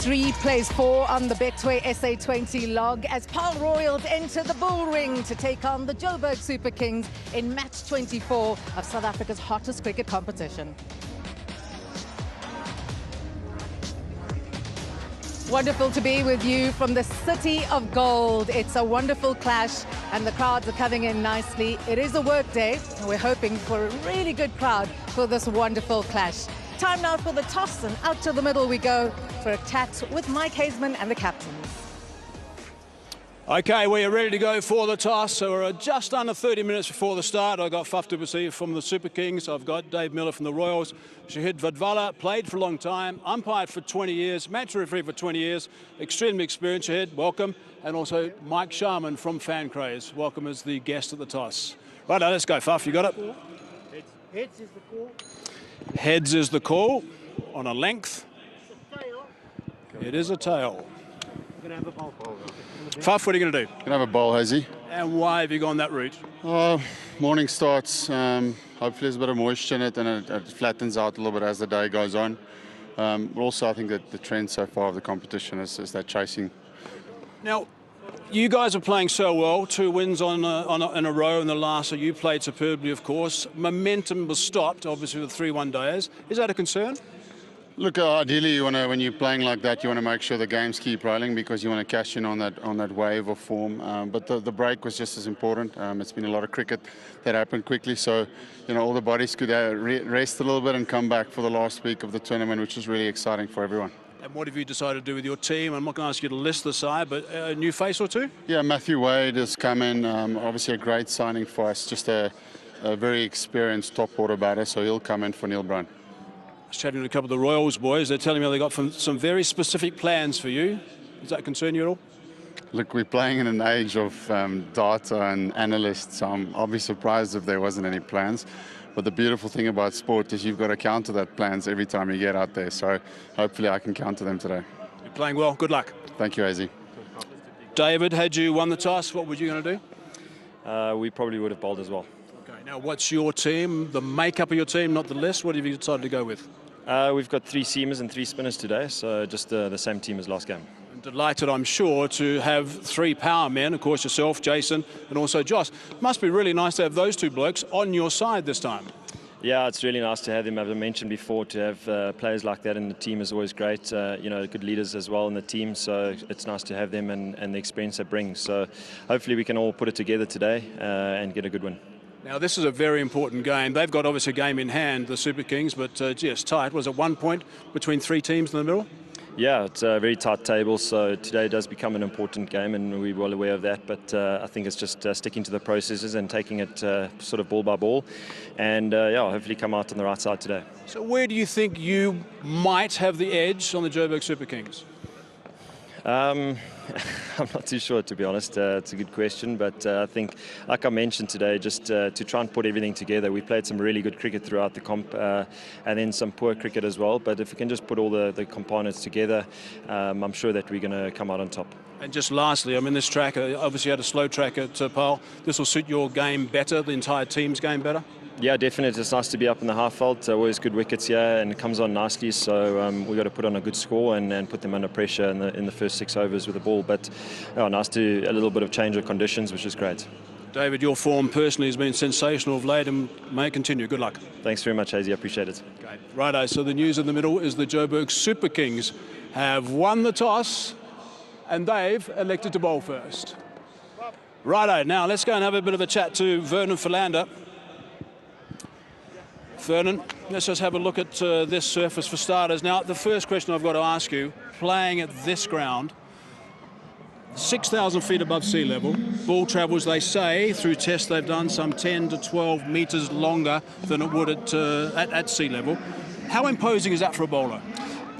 3 plays 4 on the Betway SA20 log as Paarl Royals enter the bull ring to take on the Joburg Super Kings in match 24 of South Africa's hottest cricket competition. Wonderful to be with you from the City of Gold. It's a wonderful clash and the crowds are coming in nicely. It is a work day and we're hoping for a really good crowd for this wonderful clash. Time now for the toss, and out to the middle we go for a chat with Mike Hazeman and the captains. Okay, we are ready to go for the toss. So we're just under 30 minutes before the start. I've got Faf Duplessis from the Super Kings. I've got Dave Miller from the Royals. Shahid Vadvala, played for a long time, umpired for 20 years, match referee for 20 years. Extremely experienced, Shahid, welcome. And also Mike Sharman from Fan Craze. Welcome as the guest at the toss. Right, now let's go, Faf, you got it? Heads is the call. Heads is the call on a length. It is a tail. We're going to have a bowl. Faf, what are you going to do? Can I have a bowl, Hazy? And why have you gone that route? Morning starts. Hopefully there's a bit of moisture in it and it flattens out a little bit as the day goes on. But also I think that the trend so far of the competition is that chasing. Now, you guys are playing so well. 2 wins in a row in the last. So you played superbly, of course. Momentum was stopped, obviously, with 3-1 days. Is that a concern? Look, ideally, when you're playing like that, you want to make sure the games keep rolling because you want to cash in on that wave of form. But the break was just as important. It's been a lot of cricket that happened quickly, so all the bodies could rest a little bit and come back for the last week of the tournament, which is really exciting for everyone. And what have you decided to do with your team? I'm not going to ask you to list the side, but a new face or two? Yeah, Matthew Wade has come in. Obviously, a great signing for us. Just a very experienced top order batter, so he'll come in for Neil Brown. I was chatting to a couple of the Royals boys. They're telling me they've got some very specific plans for you. Does that concern you at all? Look, we're playing in an age of data and analysts, so I'll be surprised if there wasn't any plans. But the beautiful thing about sport is you've got to counter that plans every time you get out there. So hopefully I can counter them today. You're playing well. Good luck. Thank you, AZ. David, had you won the toss, what were you going to do? We probably would have bowled as well. Okay, now what's your team, the makeup of your team, not the list? What have you decided to go with? We've got 3 seamers and 3 spinners today, so just the same team as last game. Delighted, I'm sure, to have 3 power men, of course yourself, Jason, and also Josh. Must be really nice to have those 2 blokes on your side this time. Yeah, it's really nice to have them. As I mentioned before, to have players like that in the team is always great. Good leaders as well in the team, so it's nice to have them and the experience they bring. So hopefully we can all put it together today and get a good win. Now this is a very important game. They've got obviously a game in hand, the Super Kings, but it's tight. Was it 1 point between 3 teams in the middle? Yeah, it's a very tight table, so today does become an important game and we're well aware of that, but I think it's just sticking to the processes and taking it sort of ball by ball and hopefully come out on the right side today. So where do you think you might have the edge on the Joburg Super Kings? I'm not too sure, to be honest. It's a good question, but I think, like I mentioned today, just to try and put everything together. We played some really good cricket throughout the comp and then some poor cricket as well, but if we can just put all the components together, I'm sure that we're going to come out on top. And just lastly, I mean, this track, obviously had a slow track at Paarl. This will suit your game better, the entire team's game better? Yeah, definitely. It's nice to be up in the half field. Always good wickets here, and it comes on nicely. So we've got to put on a good score and put them under pressure in the first 6 overs with the ball. But nice to a little bit of change of conditions, which is great. David, your form personally has been sensational of late and may continue. Good luck. Thanks very much, Hazy. I appreciate it. Okay. Righto. So the news in the middle is the Joburg Super Kings have won the toss, and they've elected to bowl first. Righto. Now let's go and have a bit of a chat to Vernon Philander. Vernon, let's just have a look at this surface for starters. Now, the first question I've got to ask you, playing at this ground, 6,000 feet above sea level, ball travels, they say, through tests they've done, some 10 to 12 metres longer than it would at sea level. How imposing is that for a bowler?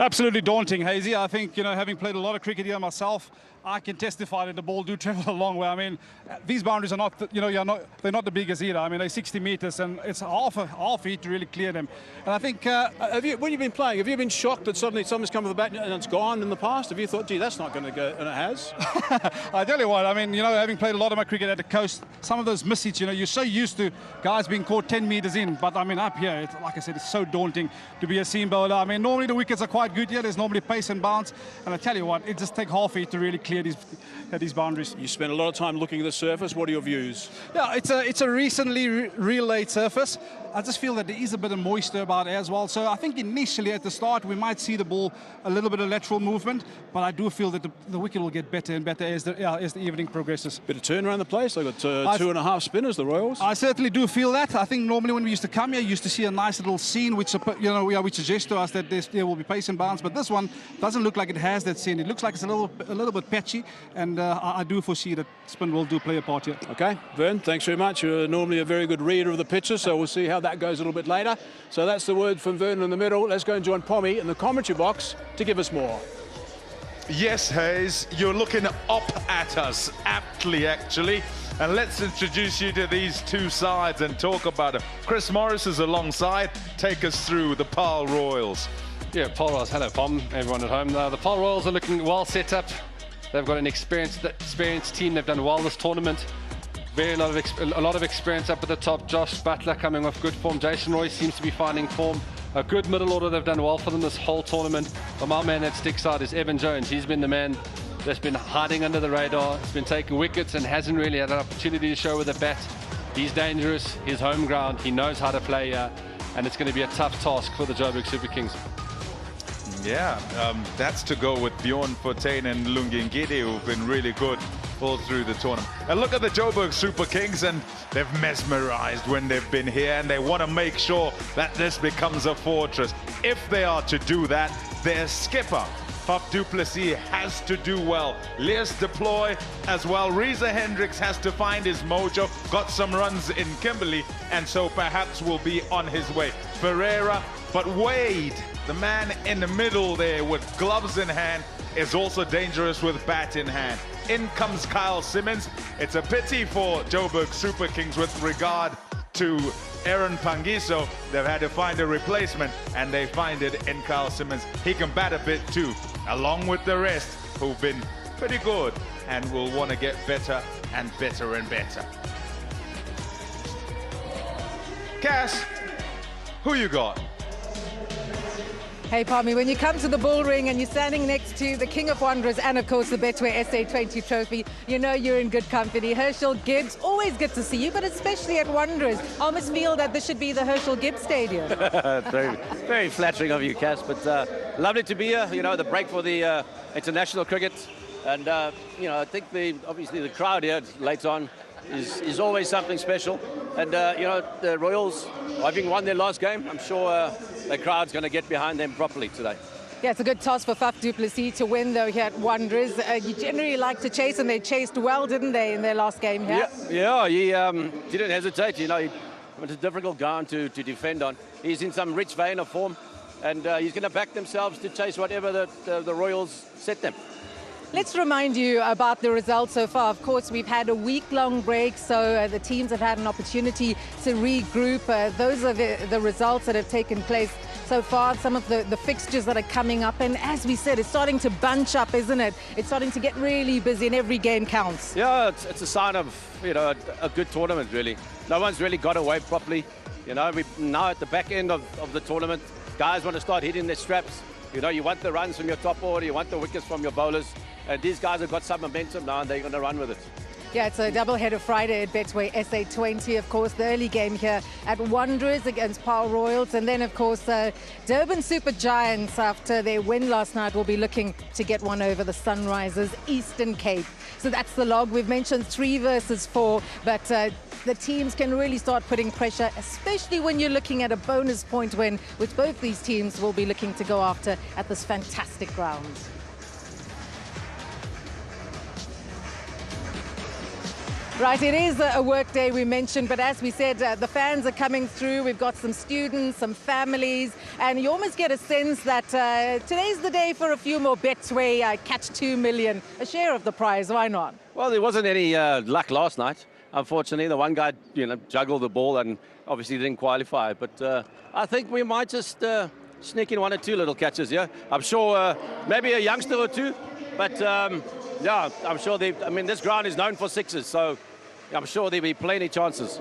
Absolutely daunting, Hazy. I think, having played a lot of cricket here myself, I can testify that the ball do travel a long way. I mean, these boundaries are not, they're not the biggest either. I mean, they're 60 meters, and it's half feet to really clear them. And I think, when you've been playing, have you been shocked that suddenly someone's come with the bat and it's gone in the past? Have you thought, gee, that's not going to go, and it has? I tell you what, I mean, having played a lot of my cricket at the coast, some of those miss hits, you're so used to guys being caught 10 meters in. But I mean, up here, like I said, it's so daunting to be a seam bowler. I mean, normally the wickets are quite good here. There's normally pace and bounce. And I tell you what, it just takes half feet to really clear these boundaries. You spend a lot of time looking at the surface. What are your views? Yeah, it's a recently relayed surface. I just feel that there is a bit of moisture about it as well. So I think initially at the start we might see the ball a little bit of lateral movement, but I do feel that the wicket will get better and better as the evening progresses. Bit of turn around the place. They've got 2.5 spinners, the Royals. I certainly do feel that. I think normally when we used to come here, you used to see a nice little scene which suggests to us that there will be pace and bounce. But this one doesn't look like it has that scene. It looks like it's a little bit patchy, and I do foresee that spin will play a part here. Okay, Vern, thanks very much. You're normally a very good reader of the pitches, so we'll see how that goes a little bit later. So that's the word from Vern in the middle. Let's go and join Pommy in the commentary box to give us more. Yes, Hayes, you're looking up at us, aptly actually. And let's introduce you to these two sides and talk about them. Chris Morris is alongside. Take us through the Paarl Royals. Yeah, Paarl Royals. Hello, Pom, everyone at home. The Paarl Royals are looking well set up. They've got an experienced team. They've done well this tournament. A lot of experience up at the top. Josh Butler coming off good form. Jason Roy seems to be finding form. A good middle order. They've done well for them this whole tournament. But my man that sticks out is Evan Jones. He's been the man that's been hiding under the radar. He's been taking wickets and hasn't really had an opportunity to show with a bat. He's dangerous. His home ground. He knows how to play here. And it's going to be a tough task for the Joburg Super Kings. Yeah, that's to go with Bjorn Fortuin and Lungi Ngidi, who've been really good all through the tournament. And look at the Joburg Super Kings, and they've mesmerized when they've been here, and they want to make sure that this becomes a fortress. If they are to do that, their skipper, Faf du Plessis, has to do well. Leers deploy as well. Reza Hendricks has to find his mojo. Got some runs in Kimberley, and so perhaps will be on his way. Ferreira, but Wade, the man in the middle there with gloves in hand, is also dangerous with bat in hand. In comes Kyle Simmons. It's a pity for Joburg Super Kings with regard to Aaron Pangiso. They've had to find a replacement, and they find it in Kyle Simmons. He can bat a bit too, along with the rest who've been pretty good and will want to get better and better and better. Cass, who you got? Hey, Pommy, when you come to the bull ring and you're standing next to the King of Wanderers and, of course, the Betway SA20 trophy, you know you're in good company. Herschel Gibbs, always good to see you, but especially at Wanderers. I almost feel that this should be the Herschel Gibbs Stadium. very, very flattering of you, Cass, but lovely to be here. You know, the break for the international cricket. And, I think obviously the crowd here later on is always something special. And, the Royals, having won their last game, I'm sure the crowd's going to get behind them properly today. Yeah, it's a good toss for Faf du Plessis to win, though, here at Wanderers. You generally like to chase, and they chased well, didn't they, in their last game here? Yeah, he didn't hesitate. He was a difficult ground to defend on. He's in some rich vein of form, and he's going to back themselves to chase whatever the Royals set them. Let's remind you about the results so far. Of course, we've had a week-long break, so the teams have had an opportunity to regroup. Those are the results that have taken place so far, some of the fixtures that are coming up. And as we said, it's starting to bunch up, isn't it? It's starting to get really busy and every game counts. Yeah, it's a sign of, a good tournament, really. No one's really got away properly. We're now at the back end of the tournament. Guys want to start hitting their straps. You want the runs from your top order, you want the wickets from your bowlers. And these guys have got some momentum now, and they're going to run with it. Yeah, it's a doubleheader Friday at Betway SA20. Of course, the early game here at Wanderers against Paarl Royals. And then, of course, Durban Super Giants, after their win last night, will be looking to get one over the Sunrisers Eastern Cape. So that's the log. We've mentioned 3 versus 4, but the teams can really start putting pressure, especially when you're looking at a bonus point win, which both these teams will be looking to go after at this fantastic ground. Right, it is a work day we mentioned, but as we said, the fans are coming through. We've got some students, some families, and you almost get a sense that today's the day for a few more Betway catch 2 million, a share of the prize. Why not? Well, there wasn't any luck last night. Unfortunately, the one guy, juggled the ball and obviously didn't qualify. But I think we might just sneak in 1 or 2 little catches here. I'm sure maybe a youngster or 2, but yeah, I'm sure this ground is known for sixes, so I'm sure there'll be plenty chances.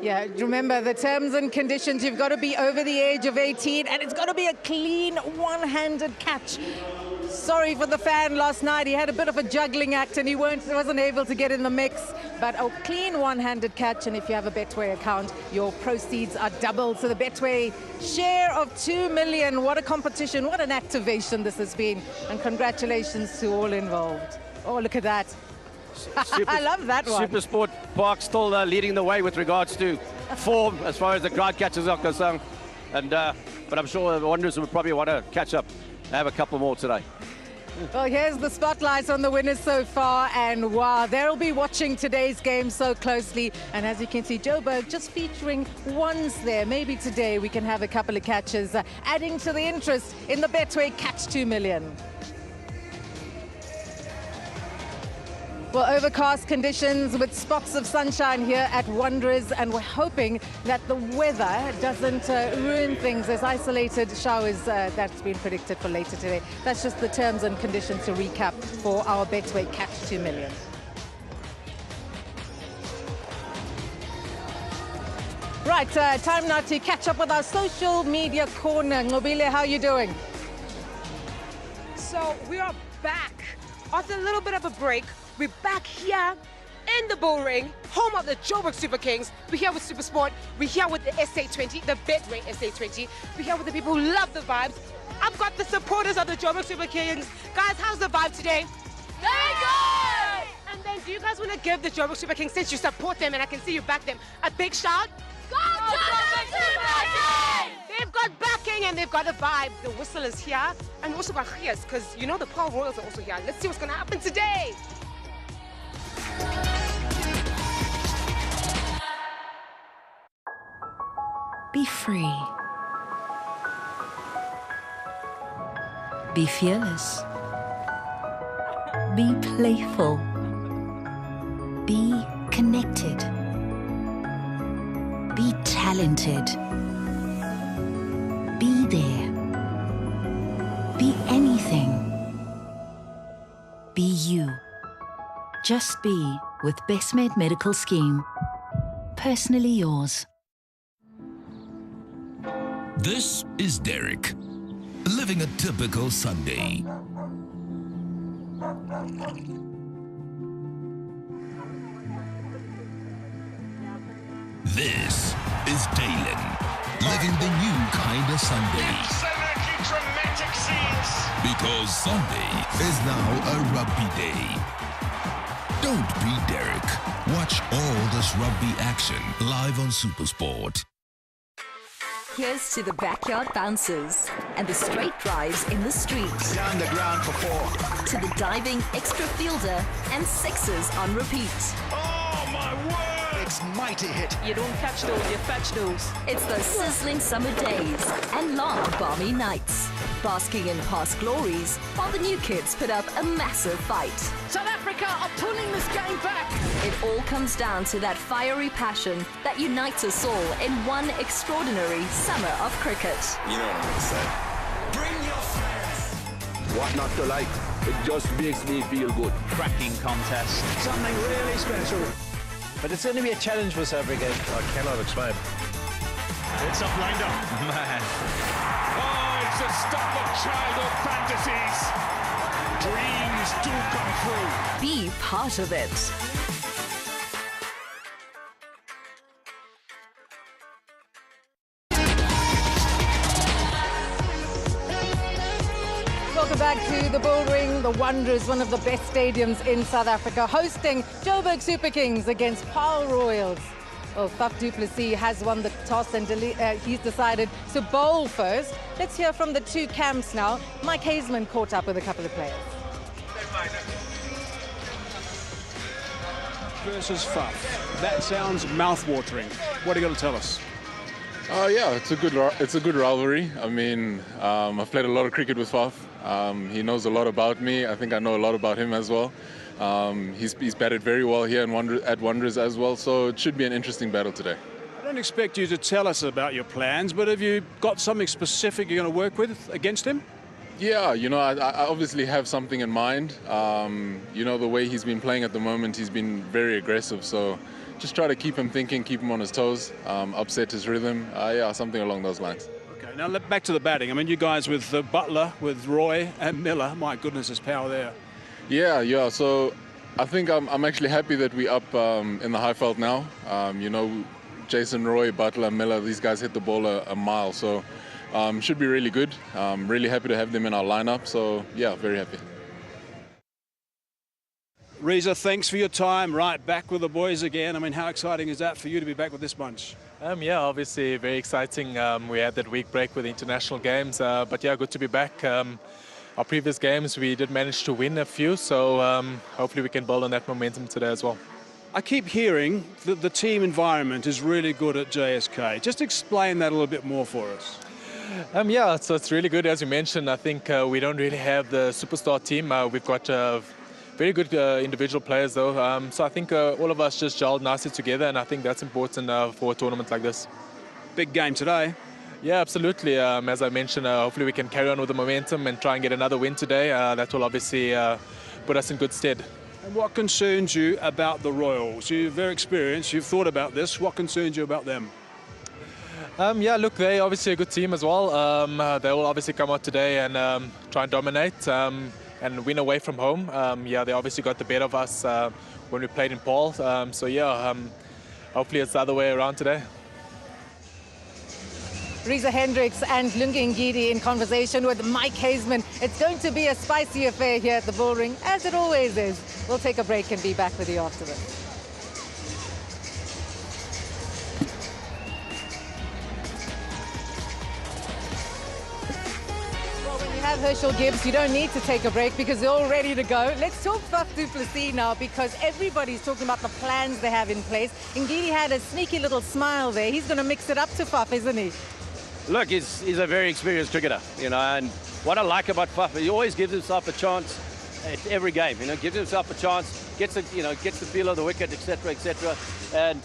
Yeah, remember the terms and conditions. You've got to be over the age of 18, and it's got to be a clean one-handed catch. Sorry for the fan last night. He had a bit of a juggling act and he wasn't able to get in the mix. But a clean one-handed catch, and if you have a Betway account, your proceeds are doubled. So the Betway share of 2 million. What a competition, what an activation this has been. And congratulations to all involved. Oh, look at that. I love that one. SuperSport Park still leading the way with regards to form as far as the crowd catches are concerned. But I'm sure the Wanderers will probably want to catch up. Have a couple more today. Well, here's the spotlight on the winners so far, and wow, they'll be watching today's game so closely. And as you can see, Joburg just featuring ones there. Maybe today we can have a couple of catches, adding to the interest in the Betway Catch 2 million. Well, overcast conditions with spots of sunshine here at Wanderers, and we're hoping that the weather doesn't ruin things. There's isolated showers that's been predicted for later today. That's just the terms and conditions to recap for our Betway Catch 2 million. Right, time now to catch up with our social media corner. Ngobile, how are you doing? So we are back after a little bit of a break. We're back here in the bull ring, home of the Joburg Super Kings. We're here with SuperSport. We're here with the SA20, the Betway SA20. We're here with the people who love the vibes. I've got the supporters of the Joburg Super Kings. Guys, how's the vibe today? Very good! And then do you guys want to give the Joburg Super Kings, since you support them and I can see you back them, a big shout? Go Joburg Super Kings! They've got backing and they've got a vibe. The whistle is here, and we also got Chias, because you know the Paarl Royals are also here. Let's see what's going to happen today. Be free. Be fearless. Be playful. Be connected. Be talented. Be there. Be anything. Be you. Just be with Bestmed Medical Scheme. Personally yours. This is Derek, living a typical Sunday. This is Dalen, living the new kind of Sunday. Dramatic scenes. Because Sunday is now a rugby day. Don't be Derek. Watch all this rugby action live on SuperSport. Here's to the backyard bounces and the straight drives in the street. Down the ground for 4. To the diving extra fielder and sixes on repeat. Oh my word! It's mighty hit. You don't catch those, you fetch those. It's the sizzling summer days and long balmy nights. Basking in past glories while the new kids put up a massive fight. South Africa are pulling this game back. It all comes down to that fiery passion that unites us all in one extraordinary summer of cricket. You know what I'm gonna say. Bring your fans. What not to like? It just makes me feel good. Cracking contest. Something really special. But it's going to be a challenge for South Africa. I cannot explain. It's up, lined up. Man. Oh, it's the stuff of childhood fantasies. Dreams do come true. Be part of it. Welcome back to the Bull Ring. The Wanderers, one of the best stadiums in South Africa, hosting Joburg Super Kings against Paarl Royals. Well, Faf du Plessis has won the toss and he's decided to bowl first. Let's hear from the two camps now. Mike Hazeman caught up with a couple of players. versus Faf. That sounds mouth-watering. What are you going to tell us? Yeah, it's a good rivalry. I mean, I've played a lot of cricket with Faf. He knows a lot about me. I think I know a lot about him as well. He's batted very well here at Wanderers as well, so it should be an interesting battle today. I don't expect you to tell us about your plans, but have you got something specific you're going to work with against him? Yeah, you know, I obviously have something in mind. You know, the way he's been playing at the moment, he's been very aggressive, so just try to keep him thinking, keep him on his toes, upset his rhythm. Yeah, something along those lines. Okay, now back to the batting. I mean, you guys with Butler, with Roy and Miller, my goodness, there's power there. Yeah, so I think I'm actually happy that we're up in the high felt now. You know, Jason, Roy, Butler, Miller, these guys hit the ball a mile, so should be really good. Really happy to have them in our lineup, so yeah, very happy. Reza, thanks for your time. Right, back with the boys again. I mean, how exciting is that for you to be back with this bunch? Yeah, obviously very exciting. We had that week break with the international games, but yeah, good to be back. Our previous games, we did manage to win a few, so hopefully we can build on that momentum today as well. I keep hearing that the team environment is really good at JSK. Just explain that a little bit more for us. Yeah, so it's really good, as you mentioned. I think we don't really have the superstar team. We've got very good individual players, though. So I think all of us just gelled nicely together, and I think that's important for a tournament like this. Big game today. Yeah, absolutely. As I mentioned, hopefully we can carry on with the momentum and try and get another win today. That will obviously put us in good stead. And what concerns you about the Royals? You're very experienced. You've thought about this. What concerns you about them? Yeah, look, they're obviously a good team as well. They will obviously come out today and try and dominate and win away from home. Yeah, they obviously got the better of us when we played in Paarl. So yeah, hopefully it's the other way around today. Reza Hendricks and Lungi Ngidi in conversation with Mike Hazeman. It's going to be a spicy affair here at the Bullring, as it always is. We'll take a break and be back with you after this. Have Herschel Gibbs, you don't need to take a break because they're all ready to go. Let's talk Faf du Plessis now, because everybody's talking about the plans they have in place. Ngidi had a sneaky little smile there. He's going to mix it up to Faf, isn't he? Look, he's a very experienced cricketer, you know, and what I like about Faf, he always gives himself a chance at every game, you know, gives himself a chance, gets the feel of the wicket, etc., and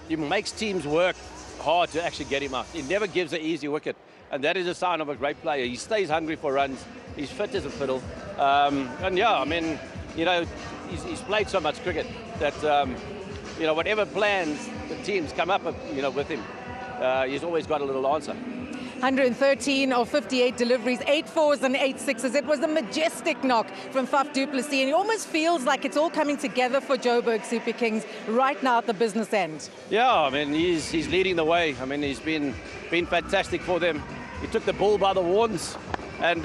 he makes teams work hard to actually get him out. He never gives an easy wicket. And that is a sign of a great player. He stays hungry for runs. He's fit as a fiddle. And yeah, I mean, you know, he's played so much cricket that, you know, whatever plans the teams come up with, you know, with him, he's always got a little answer. 113 of 58 deliveries, 8 fours and 8 sixes. It was a majestic knock from Faf du Plessis, and it almost feels like it's all coming together for Joburg Super Kings right now at the business end. Yeah, I mean, he's leading the way. I mean, he's been fantastic for them. He took the bull by the horns, and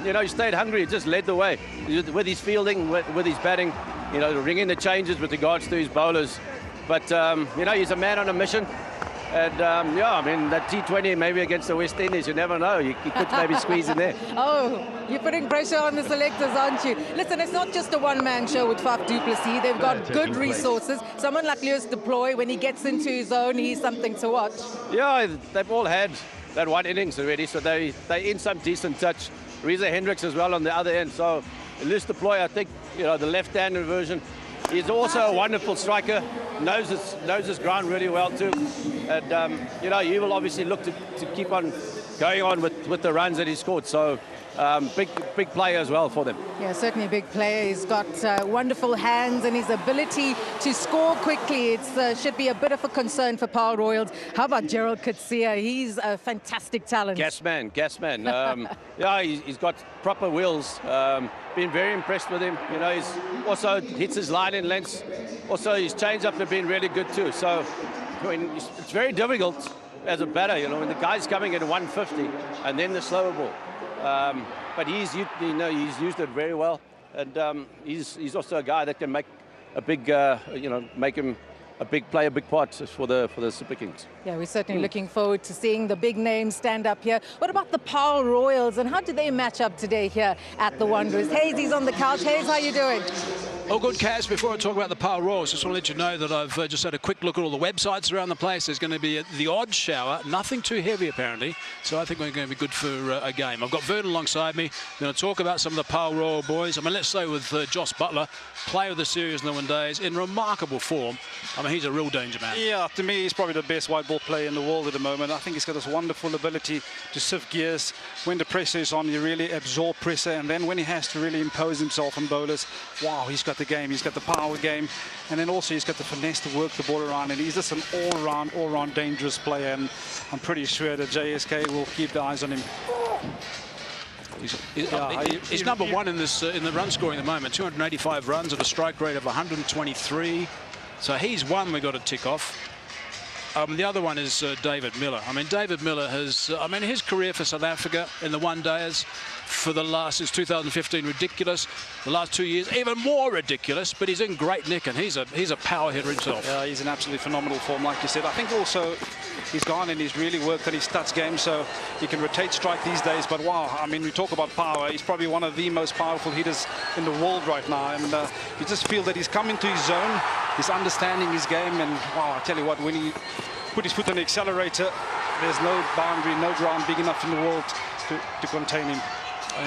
you know, he stayed hungry. He just led the way with his fielding, with his batting. You know, ringing the changes with regards to his bowlers. But you know, he's a man on a mission. And yeah, I mean, that T20 maybe against the West Indies, you never know. You could maybe squeeze in there. Oh, you're putting pressure on the selectors, aren't you? Listen, it's not just a one-man show with Faf du Plessis. They've got good resources. Someone like Lewis Deploy, when he gets into his own, he's something to watch. Yeah, they've all had that one innings already, so they're in some decent touch. Reza Hendricks as well on the other end. So Lewis Deploy, I think, you know, the left-handed version. He's also a wonderful striker, knows his ground really well too. And, you know, he will obviously look to keep on going on with the runs that he scored. So big player as well for them. Yeah, certainly a big player. He's got wonderful hands, and his ability to score quickly, it should be a bit of a concern for Paarl Royals. How about Gerald Coetzee? He's a fantastic talent. Gas man. Yeah, he's got proper wheels. Been very impressed with him. You know, he's also hits his line in lengths. Also, his change-up have been really good too. So, I mean, it's very difficult as a batter, you know, when the guy's coming at 150 and then the slower ball. But he's used it very well, and he's also a guy that can make a big, you know, make him a big part for the Super Kings. Yeah, we're certainly looking forward to seeing the big names stand up here. What about the Paarl Royals, and how do they match up today here at the Wanderers? Hayes, he's on the couch. Hayes, how are you doing? Oh, good, Kaz. Before I talk about the Paarl Royals, just want to let you know that I've just had a quick look at all the websites around the place. There's going to be the odd shower, nothing too heavy apparently, so I think we're going to be good for a game. I've got Vernon alongside me. I'm going to talk about some of the Paarl Royal boys. I mean, let's stay with Joss Butler, player of the series in the 1 days, in remarkable form. I mean, he's a real danger man. Yeah, to me, he's probably the best white ball player in the world at the moment. I think he's got this wonderful ability to sift gears. When the pressure is on, you really absorb pressure, and then when he has to really impose himself on bowlers, wow, he's got the game. He's got the power game, and then also he's got the finesse to work the ball around, and he's just an all-round dangerous player, and I'm pretty sure that JSK will keep their eyes on him. He's number one in this in the run scoring at the moment. 285 runs at a strike rate of 123. So he's one we got to tick off. The other one is David Miller. I mean, David Miller has, his career for South Africa in the 1 days for the last, since 2015, ridiculous. The last 2 years, even more ridiculous, but he's in great nick, and he's a power hitter himself. Yeah, he's in absolutely phenomenal form, like you said. I think also he's gone and he's really worked on his stats game, so he can rotate strike these days. But wow, I mean, we talk about power. He's probably one of the most powerful hitters in the world right now, and you just feel that he's come into his zone, he's understanding his game, and wow, I tell you what, when he put his foot on the accelerator, there's no boundary, no ground big enough in the world to contain him.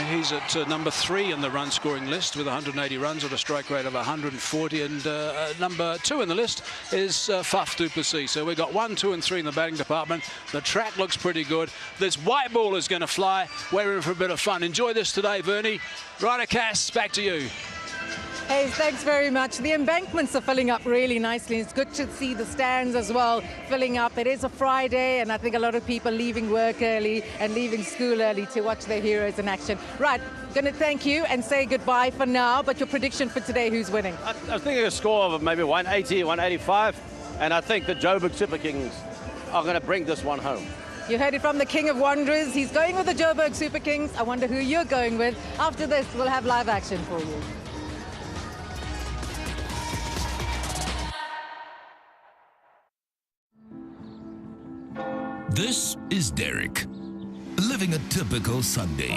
He's at number 3 in the run scoring list with 180 runs at a strike rate of 140, and number 2 in the list is Faf du Plessis. So we've got 1, 2 and 3 in the batting department. The track looks pretty good. This white ball is going to fly. We're in for a bit of fun. Enjoy this today, Vernie. Ryder Cass, back to you. Hey, thanks very much. The embankments are filling up really nicely. It's good to see the stands as well filling up. It is a Friday, and I think a lot of people leaving work early and leaving school early to watch their heroes in action. Right, going to thank you and say goodbye for now, but your prediction for today, who's winning? I was thinking a score of maybe 180, 185, and I think the Joburg Super Kings are going to bring this one home. You heard it from the King of Wanderers. He's going with the Joburg Super Kings. I wonder who you're going with. After this, we'll have live action for you. This is Derek, living a typical Sunday.